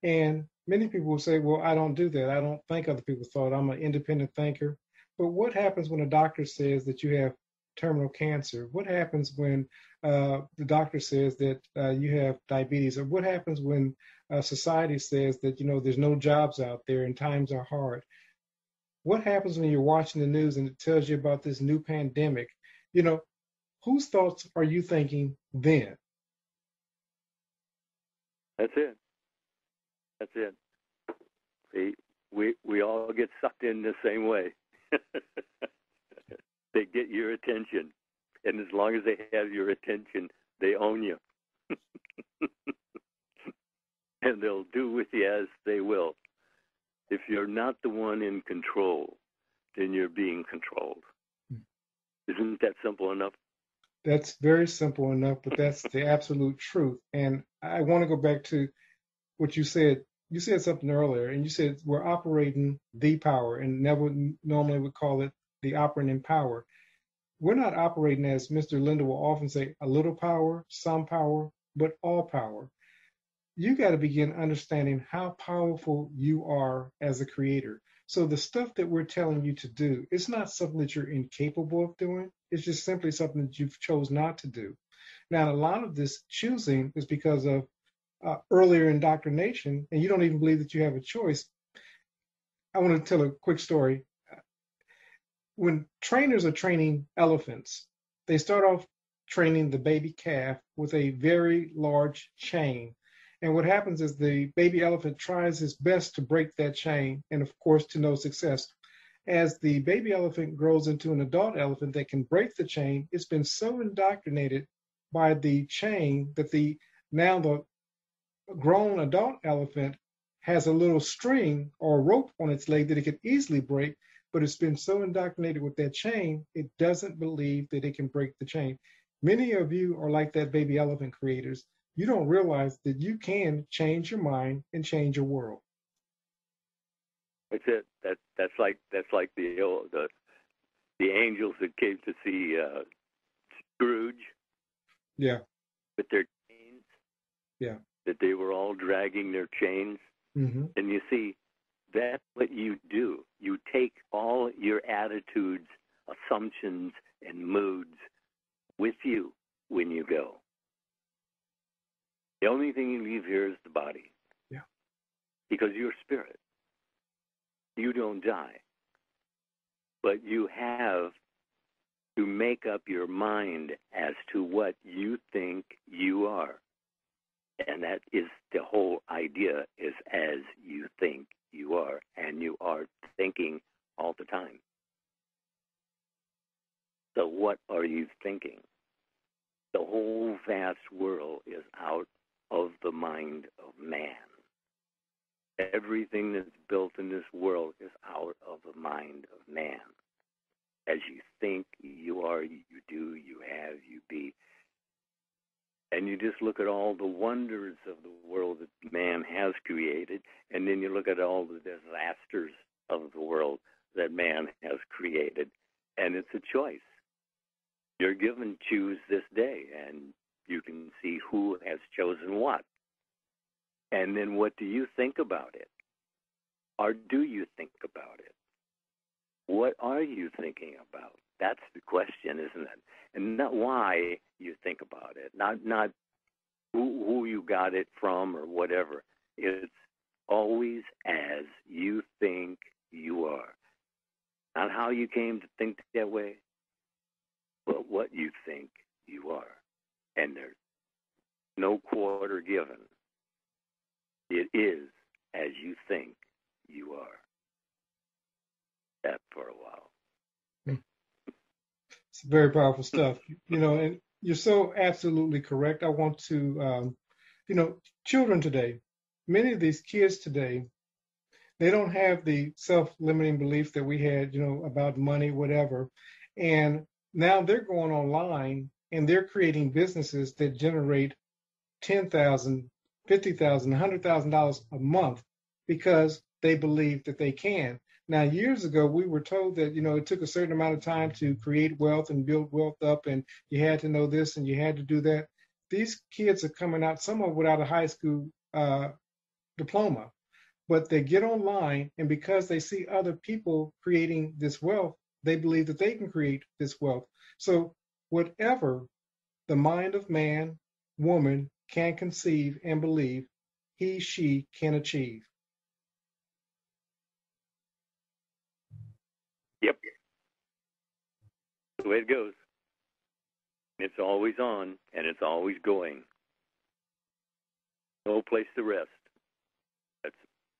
And many people will say, well, I don't do that. I don't think other people's thought. I'm an independent thinker. But what happens when a doctor says that you have terminal cancer? What happens when the doctor says that you have diabetes? Or what happens when society says that, there's no jobs out there and times are hard? What happens when you're watching the news and it tells you about this new pandemic? You know, whose thoughts are you thinking then? That's it. That's it. See, we all get sucked in the same way. They get your attention. And as long as they have your attention, they own you. And they'll do with you as they will. If you're not the one in control, then you're being controlled. Isn't that simple enough? That's very simple enough, but that's the absolute truth. And I want to go back to what you said. You said something earlier, and you said we're operating the power, and Neville normally would call it the operating power. We're not operating, as Mr. Lindell will often say, a little power, some power, but all power. You got to begin understanding how powerful you are as a creator. So the stuff that we're telling you to do, it's not something that you're incapable of doing. It's just simply something that you've chose not to do. Now, a lot of this choosing is because of earlier indoctrination, and you don't even believe that you have a choice. I want to tell a quick story. When trainers are training elephants, they start off training the baby calf with a very large chain. And what happens is the baby elephant tries his best to break that chain, and of course, to no success. As the baby elephant grows into an adult elephant that can break the chain, it's been so indoctrinated by the chain that now the grown adult elephant has a little string or rope on its leg that it can easily break, but it's been so indoctrinated with that chain, it doesn't believe that it can break the chain. Many of you are like that baby elephant creators. You don't realize that you can change your mind and change your world. That's it. That's like the angels that came to see Scrooge. Yeah. With their chains. Yeah. That they were all dragging their chains. Mm-hmm. And you see, that's what you do. You take all your attitudes, assumptions, and moods with you when you go. The only thing you leave here is the body. Yeah. Because you're spirit. You don't die. But you have to make up your mind as to what you think you are. And that is the whole idea, is as you think you are. And you are thinking all the time. So what are you thinking? The whole vast world is out of the mind of man. Everything that's built in this world is out of the mind of man. As you think, you are, you do, you have, you be. And you just look at all the wonders of the world that man has created, and then you look at all the disasters of the world that man has created, and it's a choice. You're given choose this day, and you can see who has chosen what. And then what do you think about it? Or do you think about it? What are you thinking about? That's the question, isn't it? And not why you think about it, not who you got it from or whatever. It's always as you think you are. Not how you came to think that way, but what you think you are. And there's no quarter given. It is as you think you are. That for a while. It's very powerful stuff. And you're so absolutely correct. I want to, children today, many of these kids today, they don't have the self-limiting belief that we had, about money, whatever. And now they're going online and they're creating businesses that generate $10,000, $50,000, $100,000 a month because they believe that they can. Now, years ago, we were told that, it took a certain amount of time to create wealth and build wealth up, and you had to know this and you had to do that. These kids are coming out, some of them without a high school diploma, but they get online, and because they see other people creating this wealth, they believe that they can create this wealth. So whatever the mind of man, woman can conceive and believe, he, she can achieve. Yep. That's the way it goes. It's always on, and it's always going. No place to rest.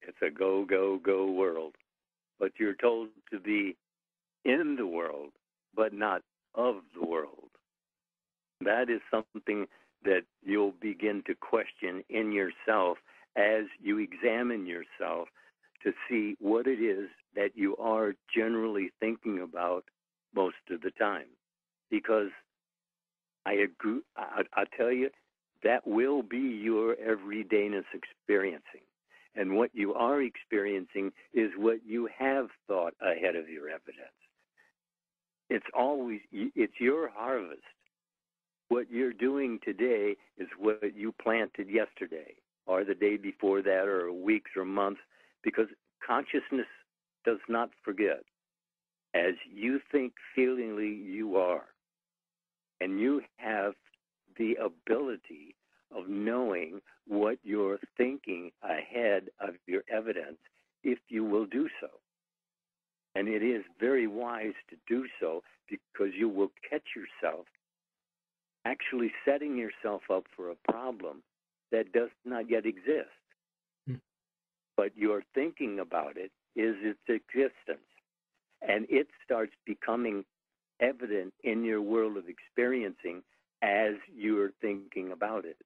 It's a go, go, go world. But you're told to be in the world, but not of the world. That is something that you'll begin to question in yourself as you examine yourself to see what it is that you are generally thinking about most of the time. Because I agree, I tell you, that will be your everydayness experiencing. And what you are experiencing is what you have thought ahead of your evidence. It's your harvest. What you're doing today is what you planted yesterday or the day before that or weeks or months, because consciousness does not forget. As you think feelingly, you are. And you have the ability of knowing what you're thinking ahead of your evidence if you will do so. And it is very wise to do so, because you will catch yourself actually setting yourself up for a problem that does not yet exist. But your thinking about it is its existence. And it starts becoming evident in your world of experiencing as you're thinking about it.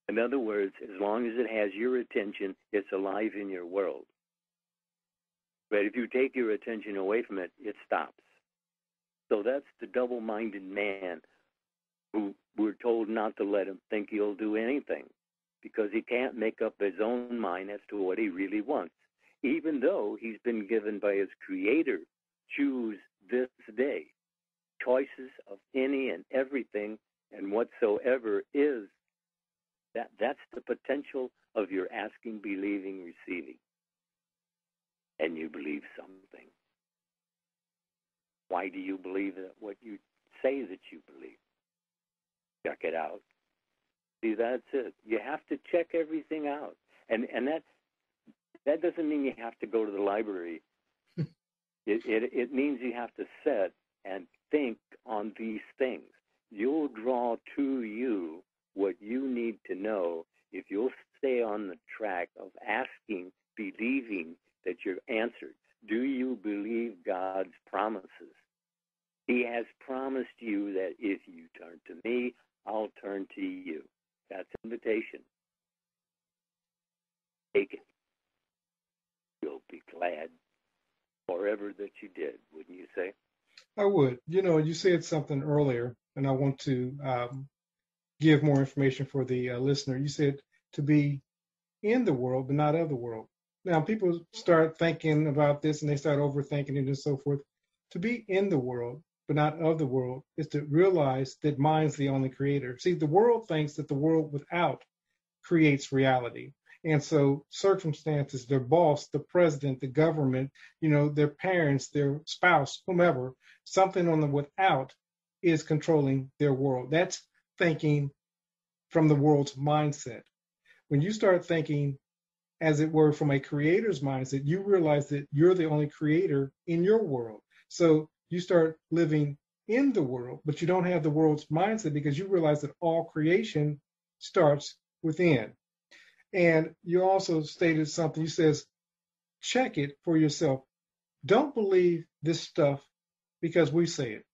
In other words, as long as it has your attention, it's alive in your world. But if you take your attention away from it, it stops. So that's the double-minded man who we're told not to let him think he'll do anything, because he can't make up his own mind as to what he really wants, even though he's been given by his Creator, choose this day. Choices of any and everything and whatsoever is that's the potential of your asking, believing, receiving. And you believe something. Why do you believe what you say that you believe? Check it out. See, that's it. You have to check everything out. And that doesn't mean you have to go to the library. It means you have to sit and think on these things. You'll draw to you what you need to know if you'll stay on the track of asking, believing that you're answered. Do you believe God's promises? He has promised you that if you turn to me, I'll turn to you. That's an invitation. Take it. You'll be glad forever that you did, wouldn't you say? I would. You said something earlier, and I want to give more information for the listener. You said to be in the world, but not of the world. Now, people start thinking about this, and they start overthinking it and so forth. To be in the world, but not of the world, is to realize that mind's the only creator. See, the world thinks that the world without creates reality. And so circumstances, their boss, the president, the government, their parents, their spouse, whomever, something on the without is controlling their world. That's thinking from the world's mindset. When you start thinking, as it were, from a creator's mindset, you realize that you're the only creator in your world. So you start living in the world, but you don't have the world's mindset, because you realize that all creation starts within. And you also stated something. You says, check it for yourself. Don't believe this stuff because we say it.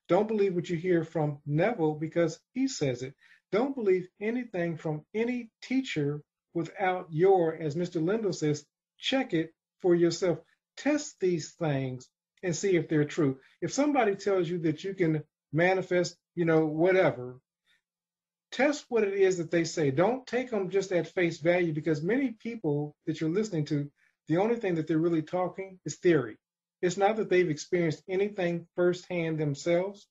Don't believe what you hear from Neville because he says it. Don't believe anything from any teacher without as Mr. Lindell says, check it for yourself. Test these things and see if they're true. If somebody tells you that you can manifest, whatever, test what it is that they say. Don't take them just at face value, because many people that you're listening to, the only thing that they're really talking is theory. It's not that they've experienced anything firsthand themselves,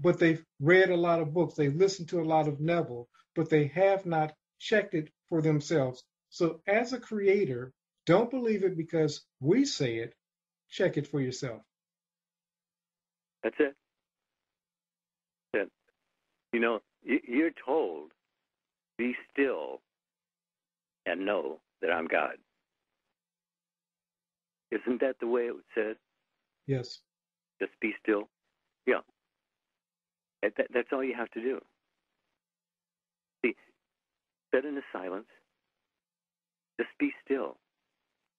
but they've read a lot of books. They've listened to a lot of Neville, but they have not checked it for themselves. So as a creator, don't believe it because we say it. Check it for yourself. That's it. That, you're told, be still and know that I'm God. Isn't that the way it said? Yes. Just be still. Yeah. That's all you have to do. See, sit in the silence. Just be still.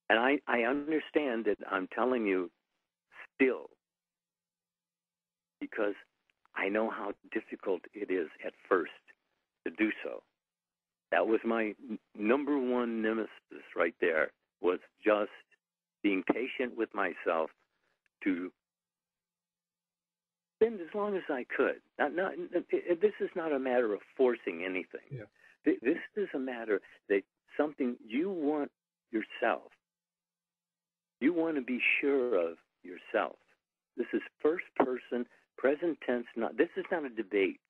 And I understand that I'm telling you still because I know how difficult it is at first to do so. That was my number one nemesis right there, was just being patient with myself to spend as long as I could. This is not a matter of forcing anything. Yeah. This is a matter that something you want yourself. You want to be sure of yourself. This is first person, present tense. This is not a debate.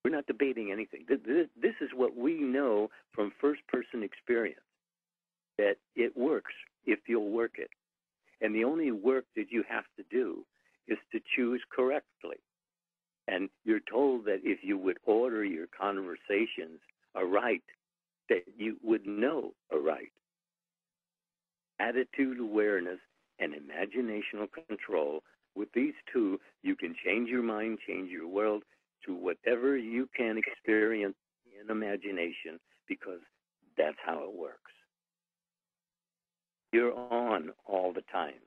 We're not debating anything. This is what we know from first person experience, that it works if you'll work it. And the only work that you have to do is to choose correctly. And you're told that if you would order your conversations aright, that you would know aright. Attitude awareness and imaginational control. With these two, you can change your mind, change your world to whatever you can experience in imagination, because that's how it works. You're on all the time.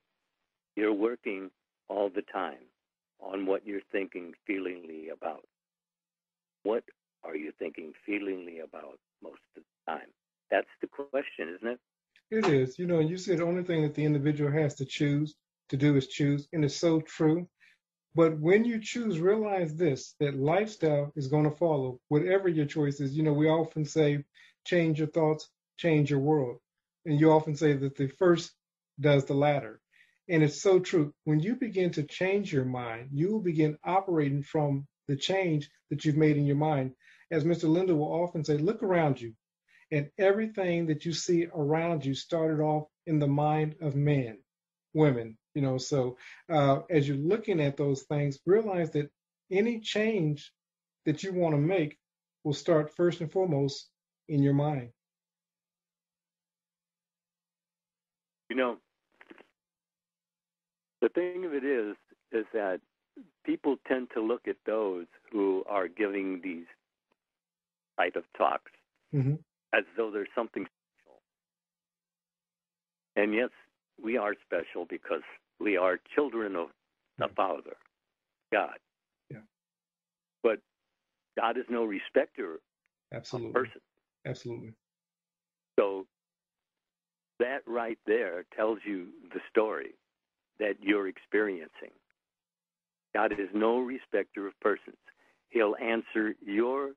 You're working all the time on what you're thinking feelingly about. What are you thinking feelingly about most of the time? That's the question, isn't it? It is. And you said the only thing that the individual has to choose to do is choose, and it's so true. But when you choose, realize this, that lifestyle is going to follow whatever your choice is. We often say, change your thoughts, change your world. And you often say that the first does the latter. And it's so true. When you begin to change your mind, you will begin operating from the change that you've made in your mind. As Mr. Lindell will often say, look around you. And everything that you see around you started off in the mind of men, women. So as you're looking at those things, realize that any change that you want to make will start first and foremost in your mind. The thing of it is that people tend to look at those who are giving these type of talks as though there's something special. And yes, we are special because we are children of the Father, God. Yeah. But God is no respecter of person. Absolutely. So that right there tells you the story that you're experiencing. God is no respecter of persons. He'll answer your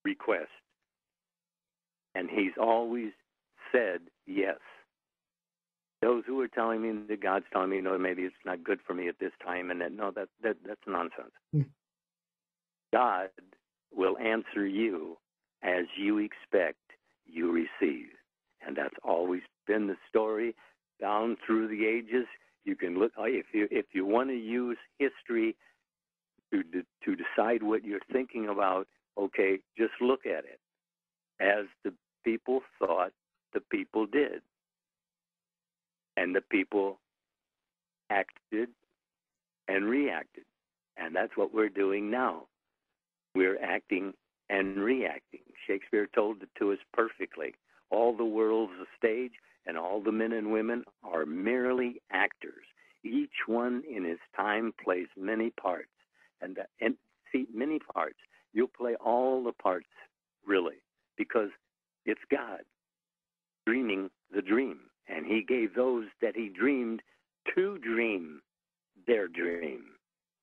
request. And he's always said yes. Those who are telling me that God's telling me, no, maybe it's not good for me at this time, and that's nonsense. God will answer you as you expect, you receive. And that's always been the story down through the ages. You can look, if you want to use history to decide what you're thinking about, okay, just look at it. As the people thought, the people did. And the people acted and reacted. And that's what we're doing now. We're acting and reacting. Shakespeare told it to us perfectly. All the world's a stage, and all the men and women are merely actors. Each one in his time plays many parts. And see, many parts. You'll play all the parts, really, because it's God dreaming the dream. And he gave those that he dreamed to dream their dream.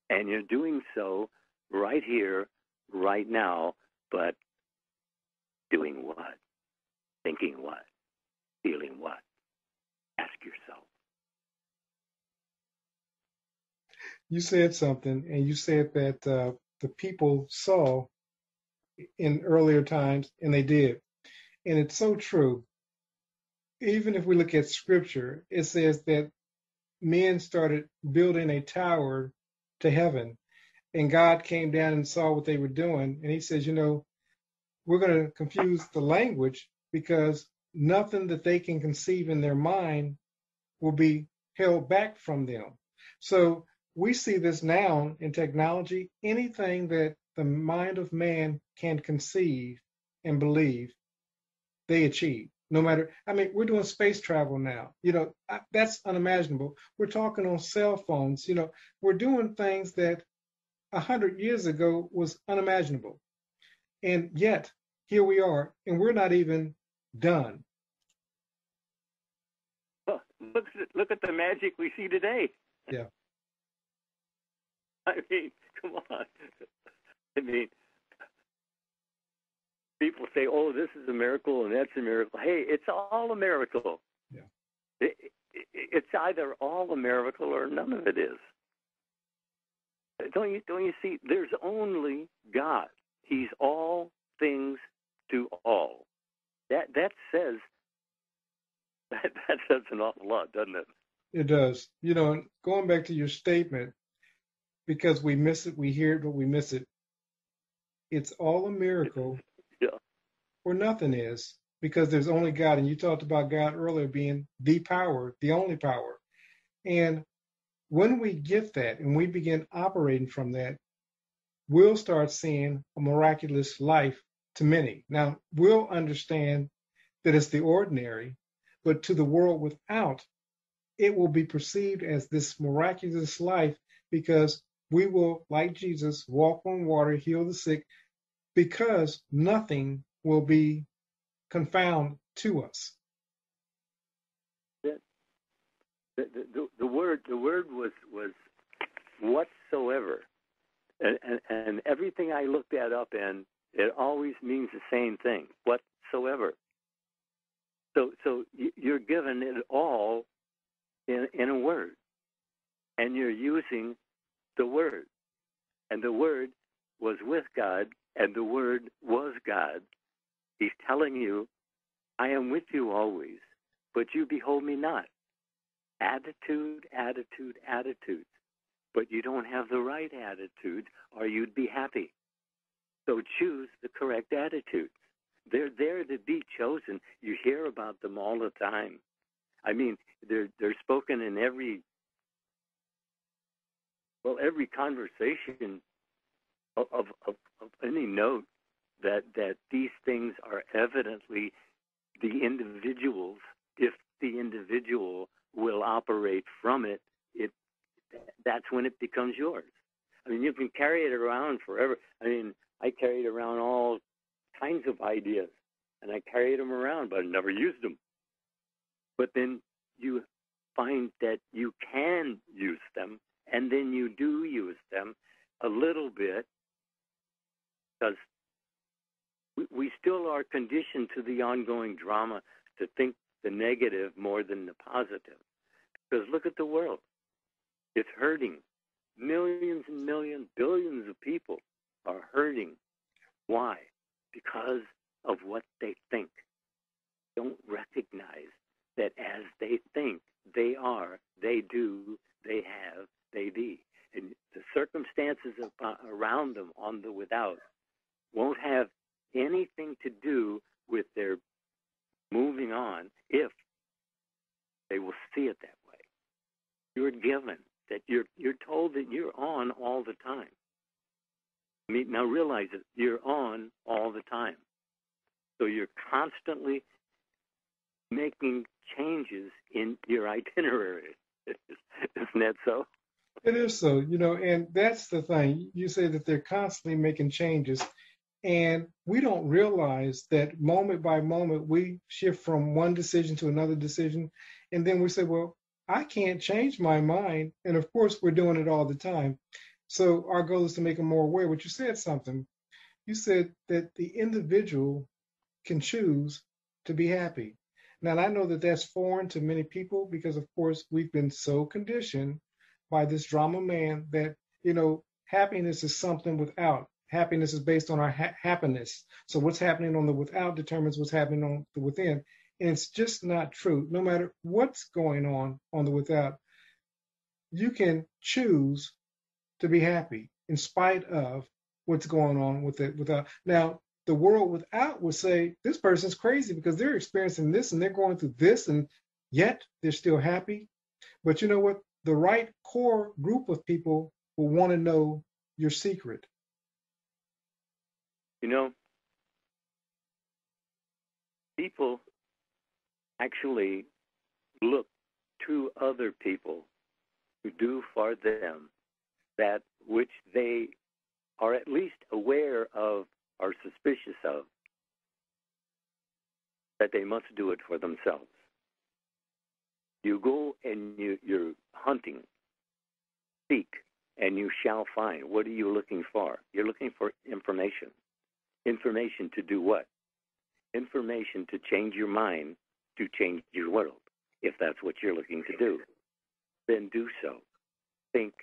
And you're doing so right here, right now, but doing what? Thinking what? Feeling what? Ask yourself. You said something, and you said that the people saw in earlier times, and they did. And it's so true. Even if we look at scripture, it says that men started building a tower to heaven, and God came down and saw what they were doing. And he says, we're going to confuse the language because nothing that they can conceive in their mind will be held back from them. So we see this now in technology. Anything that the mind of man can conceive and believe, they achieve. No matter, we're doing space travel now. That's unimaginable. We're talking on cell phones. We're doing things that 100 years ago was unimaginable. And yet, here we are, and we're not even done. Well, look at the magic we see today. Yeah. I mean, come on. I mean, people say, "Oh, this is a miracle and that's a miracle." Hey, it's all a miracle. Yeah. It's either all a miracle or none of it is. Don't you see? There's only God. He's all things to all. That says an awful lot, doesn't it? It does. Going back to your statement, because we miss it, we hear it, but we miss it. It's all a miracle. Yeah. Or nothing is, because there's only God. And you talked about God earlier being the power, the only power. And when we get that and we begin operating from that, we'll start seeing a miraculous life to many. Now, we'll understand that it's the ordinary, but to the world without, it will be perceived as this miraculous life because we will, like Jesus, walk on water, heal the sick, because nothing will be confound to us. The word was whatsoever, and everything I looked that up in, it always means the same thing, whatsoever. So you're given it all in a word, and you're using the word, and the word was with God, and the word was God. He's telling you, I am with you always, but you behold me not. Attitude. But you don't have the right attitude, or you'd be happy. So choose the correct attitude. They're there to be chosen. You hear about them all the time. I mean, they're spoken in every conversation of any note that these things are evidently the individuals. If the individual will operate from it, that's when it becomes yours. I mean, you can carry it around forever. I mean, I carried around all kinds of ideas, and I carried them around, but I never used them. But then you find that you can use them, and then you do use them a little bit, because we still are conditioned to the ongoing drama to think the negative more than the positive. Because look at the world. It's hurting. Millions and millions, billions of people are hurting. Why? Because of what they think. Don't recognize that as they think, they are, they do, they have, they be. And the circumstances around them on the without won't have anything to do with their moving on if they will see it that way. You're given that you're told that you're on all the time. I mean, now realize it, you're on all the time. So you're constantly making changes in your itinerary. Isn't that so? It is so, and that's the thing. You say that they're constantly making changes, and we don't realize that moment by moment we shift from one decision to another decision, and then we say, well, I can't change my mind. And of course, we're doing it all the time. So our goal is to make them more aware. But you said something. You said that the individual can choose to be happy. Now, I know that that's foreign to many people because, of course, we've been so conditioned by this drama man that, happiness is something without. happiness is based on our happiness. So what's happening on the without determines what's happening on the within. And it's just not true. No matter what's going on the without, you can choose to be happy in spite of what's going on with it without. Now, the world without would say this person's crazy because they're experiencing this and they're going through this, and yet they're still happy. But you know what? The right core group of people will want to know your secret. You know, people actually look to other people to do for them that which they are at least aware of or suspicious of, that they must do it for themselves. You go and you're hunting, seek, and you shall find. What are you looking for? You're looking for information. Information to do what? Information to change your mind, to change your world. If that's what you're looking to do, then do so. Think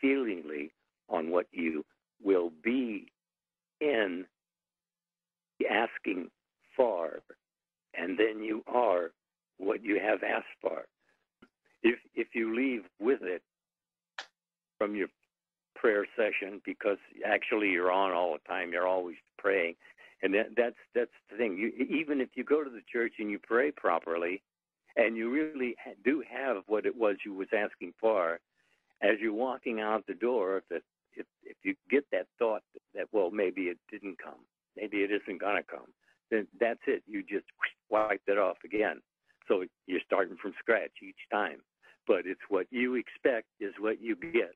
feelingly on what you will be in asking for, and then you are what you have asked for. If you leave with it from your prayer session, because actually you're on all the time, you're always praying, and that's the thing. Even if you go to the church and you pray properly, and you really do have what it was you was asking for, as you're walking out the door, if you get that thought that, well, maybe it didn't come, maybe it isn't going to come, then that's it. You just wipe it off again. So you're starting from scratch each time. But it's what you expect is what you get.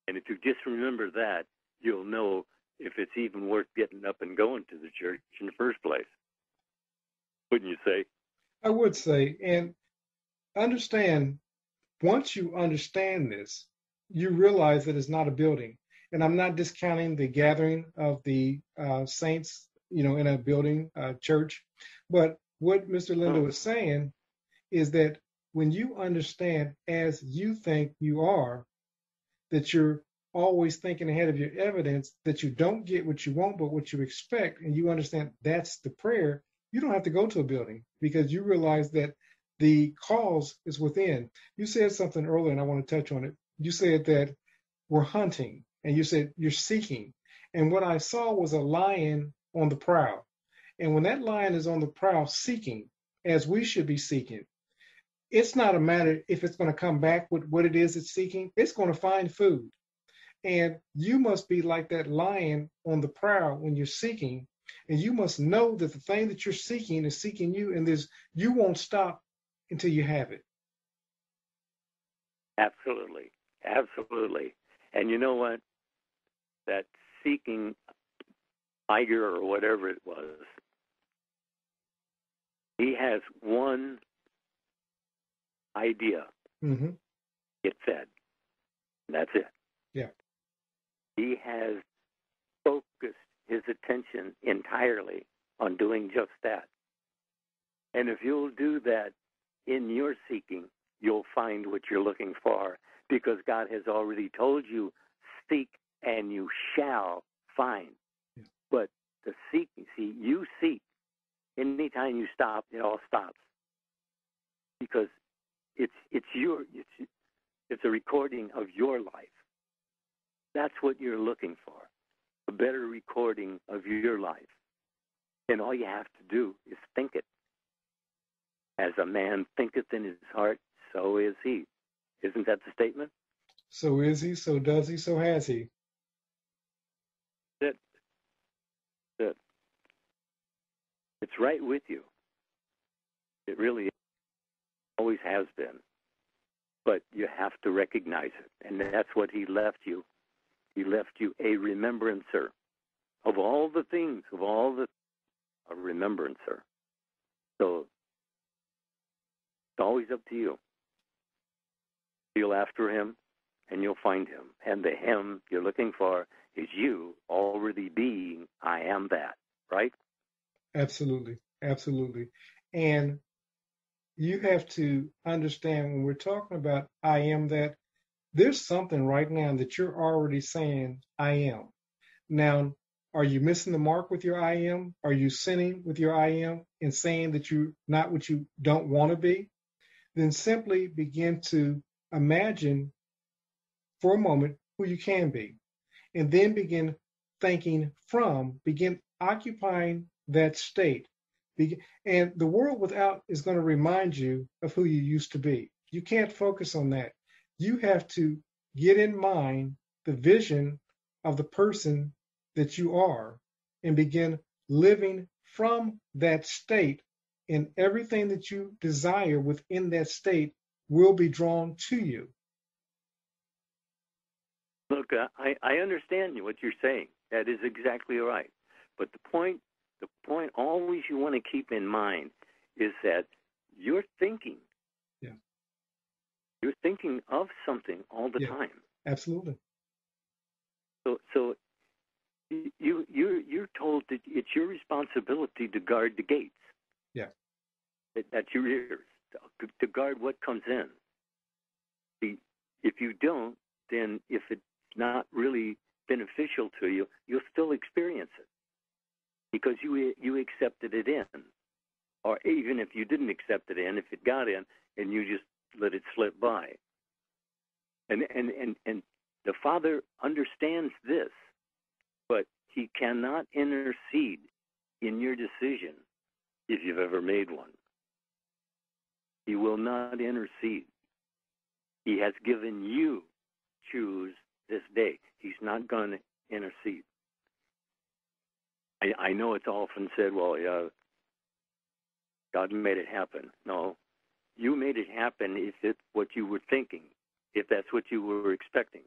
And if you just remember that, you'll know if it's even worth getting up and going to the church in the first place. Wouldn't you say? I would say, and understand, once you understand this, you realize that it's not a building. And I'm not discounting the gathering of the saints, in a building, church. But what Mr. Lindell is saying is that when you understand, as you think you are, that you're always thinking ahead of your evidence, that you don't get what you want, but what you expect, and you understand that's the prayer, you don't have to go to a building because you realize that the cause is within. You said something earlier, and I want to touch on it. You said that we're hunting, and you said you're seeking. And what I saw was a lion on the prowl. And when that lion is on the prowl seeking, as we should be seeking, it's not a matter if it's going to come back with what it is it's seeking. It's going to find food. And you must be like that lion on the prowl when you're seeking. And you must know that the thing that you're seeking is seeking you, and you won't stop until you have it. Absolutely. Absolutely. And you know what? That seeking tiger or whatever it was, he has one idea. Mm-hmm. Get fed. That's it. Yeah. He has focused his attention entirely on doing just that. And if you'll do that in your seeking, you'll find what you're looking for, because God has already told you, seek and you shall find. Yeah. But the seeking, you seek. Anytime you stop, it all stops. Because it's a recording of your life. That's what you're looking for, a better recording of your life. And all you have to do is think it. As a man thinketh in his heart, so is he. Isn't that the statement? So is he, so does he, so has he. That's it. It's right with you. It really always has been. But you have to recognize it. And that's what he left you. He left you a remembrancer of all the things, a remembrancer. So it's always up to you. Feel after him, and you'll find him. And the him you're looking for is you already being I am that, right? Absolutely. Absolutely. And you have to understand, when we're talking about I am that, there's something right now that you're already saying I am. Now, Are you missing the mark with your I am? Are you sinning with your I am and saying that you're not what you don't want to be? Then simply begin to imagine for a moment who you can be. And then begin begin occupying that state. And the world without is going to remind you of who you used to be. You can't focus on that. You have to get in mind the vision of the person that you are and begin living from that state, and everything that you desire within that state will be drawn to you. Look, I understand what you're saying. That is exactly right. But the point always you want to keep in mind is that you're thinking. Yeah. You're thinking of something all the time. Absolutely. So you're told that it's your responsibility to guard the gates. Yeah. That's your ears, to guard what comes in. If you don't, then if it's not really beneficial to you, you'll still experience it because you accepted it in. Or even if you didn't accept it in, if it got in and you just let it slip by. And the Father understands this, but he cannot intercede in your decision if you've ever made one. He will not intercede. He has given you choose this day. He's not going to intercede. I know it's often said, well, yeah, God made it happen. No, you made it happen if it's what you were thinking, if that's what you were expecting.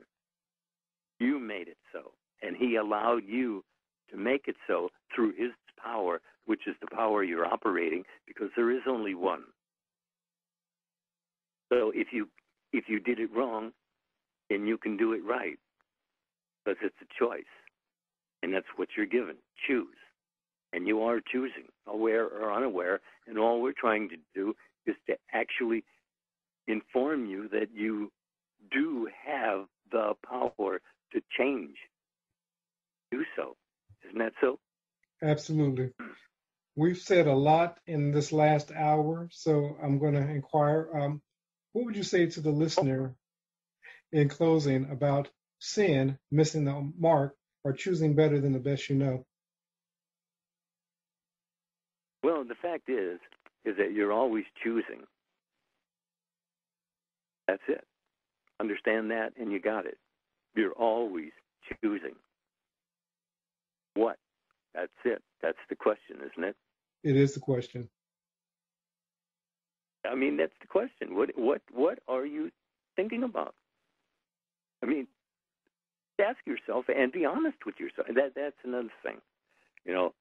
You made it so, and he allowed you to make it so through his power, which is the power you're operating, because there is only one. So if you did it wrong, then you can do it right, because it's a choice, and that's what you're given. Choose. And you are choosing, aware or unaware, and all we're trying to do is to actually inform you that you do have the power to change. Do so. Isn't that so? Absolutely. We've said a lot in this last hour, so I'm going to inquire, what would you say to the listener in closing about sin, missing the mark, or choosing better than the best you know? Well, the fact is that you're always choosing. That's it. Understand that, and you got it. You're always choosing. What? That's it. That's the question, isn't it? It is the question. I mean, that's the question. What are you thinking about? I mean, ask yourself and be honest with yourself. That's another thing. You know,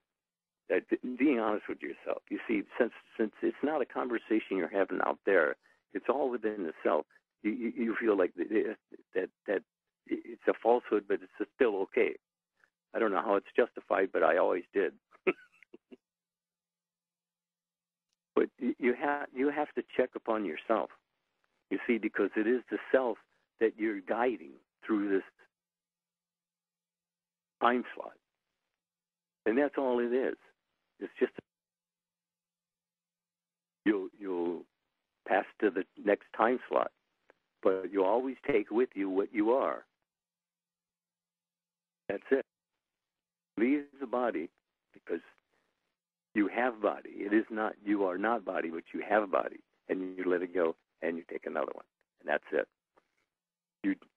that being honest with yourself. You see, since it's not a conversation you're having out there, it's all within the self. You feel like that it's a falsehood, but it's still okay. I don't know how it's justified, but I always did. But you have to check upon yourself. You see, because it is the self that you're guiding through this time slot, and that's all it is. It's just you'll pass to the next time slot, but you always take with you what you are. That's it. Leave the body because you have body. It is not, you are not body, but you have body, and you let it go, and you take another one, and that's it.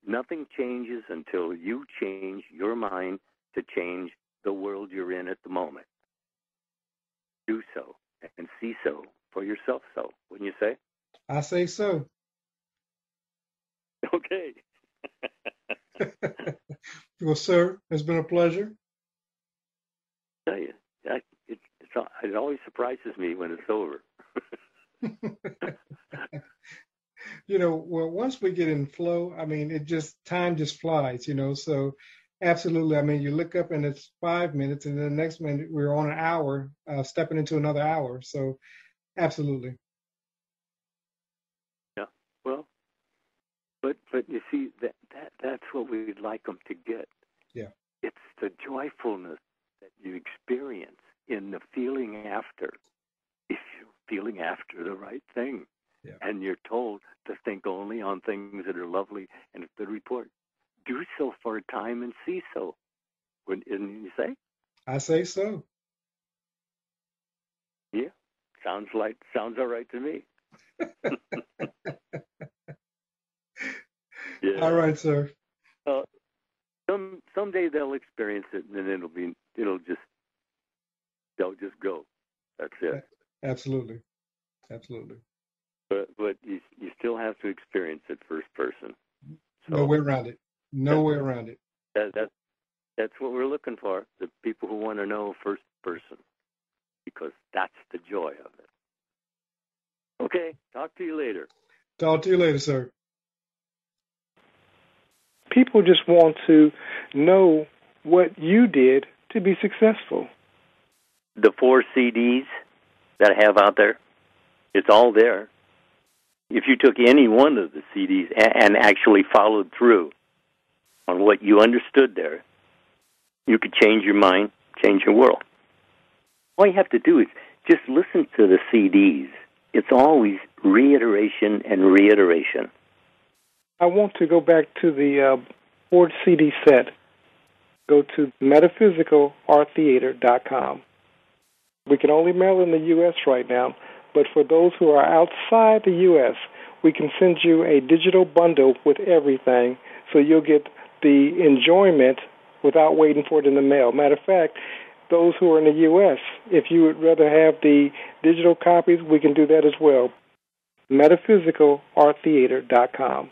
Nothing changes until you change your mind to change the world you're in at the moment. Do so and see so for yourself, so wouldn't you say? I say so. Okay. Well, sir, it's been a pleasure. I tell you, it always surprises me when it's over. You know, well, once we get in flow, I mean, time just flies, you know, so absolutely. I mean, you look up and it's 5 minutes, and then the next minute we're on an hour, stepping into another hour. So absolutely. Yeah. Well, but you see, that's what we'd like them to get. Yeah. It's the joyfulness that you experience in the feeling after, if you're feeling after the right thing. Yeah. And you're told to think only on things that are lovely and of good report. Do so for a time and see so. Isn't you say? I say so. Yeah. Sounds all right to me. Yeah. All right, sir. Someday they'll experience it, and then they'll just go. That's it. Absolutely. But you still have to experience it first person. So No way around it. No way around it. That's what we're looking for. The people who want to know first person, because that's the joy of it. Okay. Talk to you later. Talk to you later, sir. People just want to know what you did to be successful. The 4 CDs that I have out there, it's all there. If you took any one of the CDs and actually followed through on what you understood there, you could change your mind, change your world. All you have to do is just listen to the CDs. It's always reiteration and reiteration. I want to go back to the 4 CD set. Go to metaphysicalarttheater.com. We can only mail in the U.S. right now, but for those who are outside the U.S., we can send you a digital bundle with everything, so you'll get the enjoyment without waiting for it in the mail. Matter of fact, those who are in the U.S., if you would rather have the digital copies, we can do that as well. metaphysicalarttheater.com.